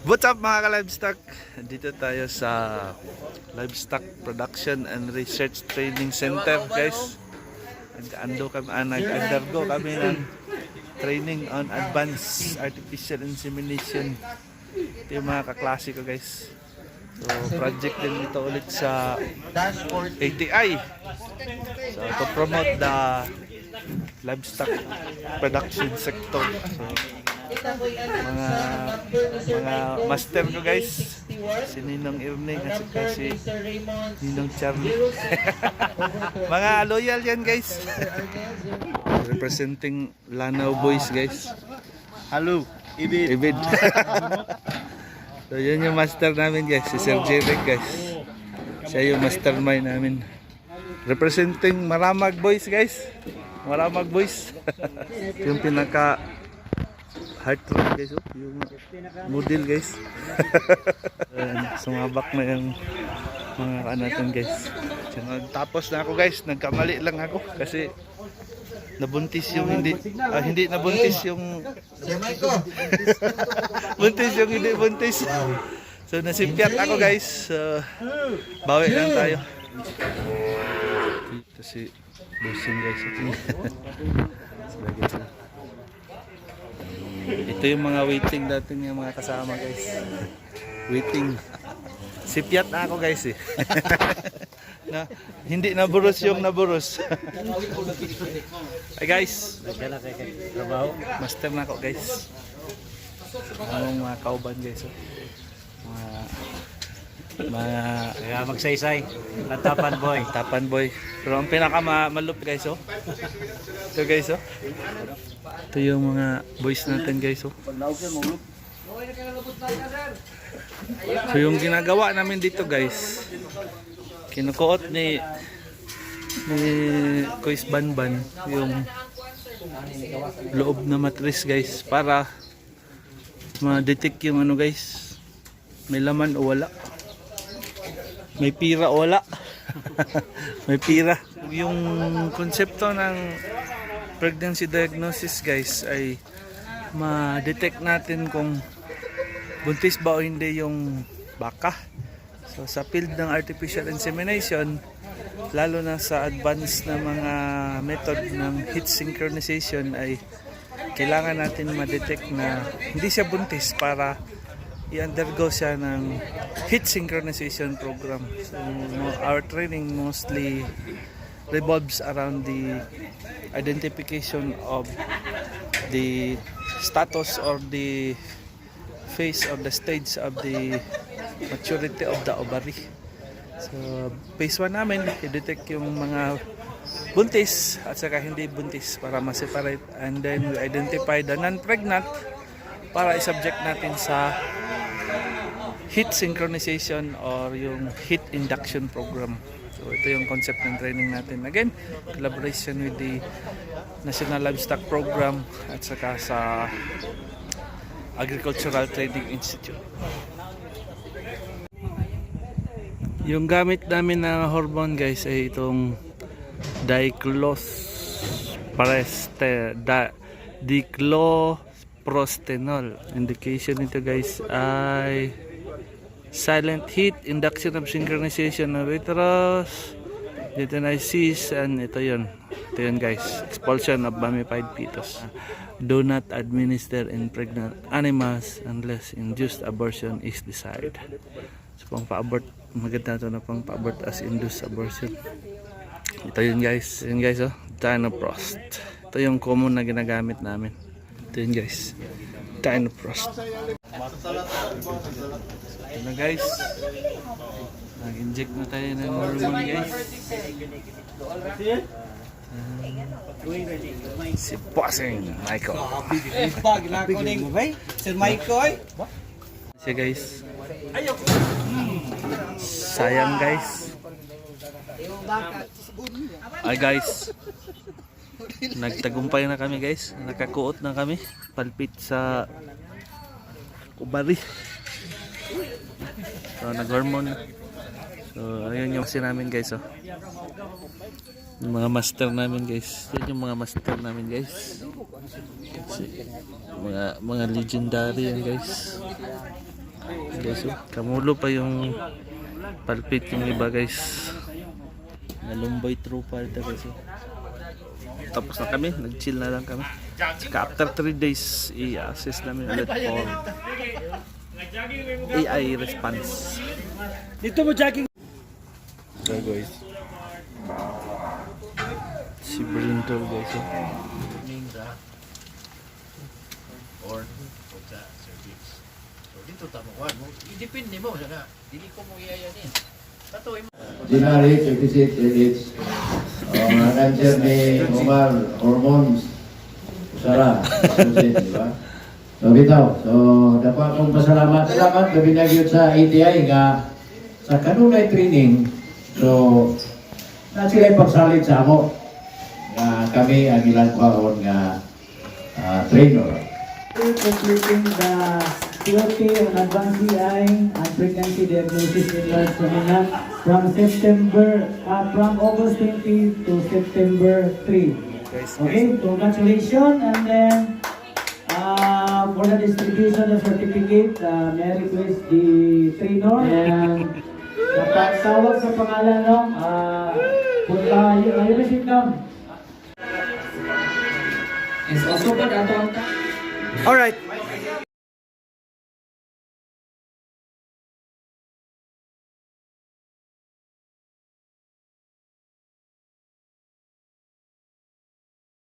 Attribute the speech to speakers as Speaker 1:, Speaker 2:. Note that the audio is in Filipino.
Speaker 1: What's up mga ka-livestock? Dito tayo sa Livestock Production and Research Training Center, guys. Nag-undergo kami ng training on advanced artificial insemination. Ito yung mga kaklase ko, guys. So, project din ito ulit sa ATI. So, to promote the livestock production sector. So, mga master ko, guys, si Ninong Irning at si Ninong Charlie. Mga loyal yan, guys. Representing Lanao Boys, guys. Hello, Ibid. So yun yung master namin, guys, si Sir Jeric, guys. Siya yung mastermind namin. Representing Maramag Boys, guys. Maramag Boys. Yung pinaka heart rate, guys, oh. Yung model, guys. Sumabak na yung mga natin, guys. Tapos na ako, guys. Nagkamali lang ako kasi nabuntis yung hindi nabuntis yung buntis yung hindi buntis. So nasipyat ako, guys. Bawi lang tayo. Ito si bossing, guys. Ito yung mga waiting natin, yung mga kasama, guys. Waiting. Sipyat na ako, guys, eh. Na, hindi naburos yung naburos. Hi, guys. Master na ako, guys. Ang mga kauban, guys.
Speaker 2: Kaya magsaysay. Tapan boy.
Speaker 1: Tapan boy. Pero ang pinaka malup, guys, oh. Ito, guys, oh. Ito yung mga boys natin, guys, oh. So yung ginagawa namin dito, guys, kinukuot ni Kuis Banban yung loob na matris, guys, para ma-detect yung ano, guys, may laman o wala, may pira o wala. May pira. Yung konsepto ng pregnancy diagnosis, guys, ay ma-detect natin kung buntis ba o hindi yung baka. So sa field ng artificial insemination, lalo na sa advanced na mga method ng heat synchronization, ay kailangan natin ma-detect na hindi siya buntis para i-undergo siya ng heat synchronization program. So our training mostly revolves around the identification of the status or the phase of the stage of the maturity of the ovary. So phase 1 namin, i-detect yung mga buntis at saka hindi buntis para ma-separate, and then we identify the non-pregnant para i-subject natin sa heat synchronization or yung heat induction program. So ito yung concept ng training natin. Again, collaboration with the National Livestock Program at saka sa Agricultural Training Institute. Yung gamit namin na hormone, guys, ay itong diclofenac. Indication nito, guys, ay silent heat, induction of synchronization of uterus, detonizes, and ito yun, guys, expulsion of mummified fetus. Do not administer in pregnant animals unless induced abortion is desired. So pang pa-abort, maganda ito na pang pa-abort as induced abortion. Ito yun, guys. Yun, guys, oh, Dinoprost. Ito yung common na ginagamit namin. Ito yun, guys, Dinoprost. Ito na, guys, nag-inject na tayo ng hormone, guys. Si Bossing Michael.
Speaker 2: Sir Michael.
Speaker 1: Siya, guys. Sayang, guys. Ay, guys, nagtagumpay na kami, guys. Nakakuot na kami. Palpit sa ovary. So nag-hormone. So ayun yung kasi namin, guys, oh. Yung mga master namin, guys. Yan yung mga master namin, guys. Mga legendary yan, guys. Guys, oh, kamulo pa yung palpit yung iba guys. Nalumbay tropa ito guys. Oh. Tapos na kami, nag-chill na lang kami. Saka after 3 days, i-assess namin ulit for AI response.
Speaker 2: Dito mo jogging.
Speaker 1: So guys, si Brindle guys. Oh.
Speaker 3: Or sa cervix. So dito tamo kuan mo. Depende mo sana. Dili ko mo iyayanin. Patuloy mo.
Speaker 4: Generic, deficit, edits. Mga cancer ni Omar, hormones. Usara, susin, di ba? So, bitaw. So, dapat akong pasalamat. Salamat, gabi na yun sa ATI nga sa kanunay training. So, na sila pagsalit sa ako. Nga kami ang ilang kaon nga trainer.
Speaker 5: Completing the POT on advanced CI and pregnancy diagnosis in North Manila from from August 20 to September 3. Okay, congratulations, and then for the distribution of certificate, may I request the trainer and napagtawag sa pangalan ng punta yung receipt lang. Is also good at all.
Speaker 2: Alright.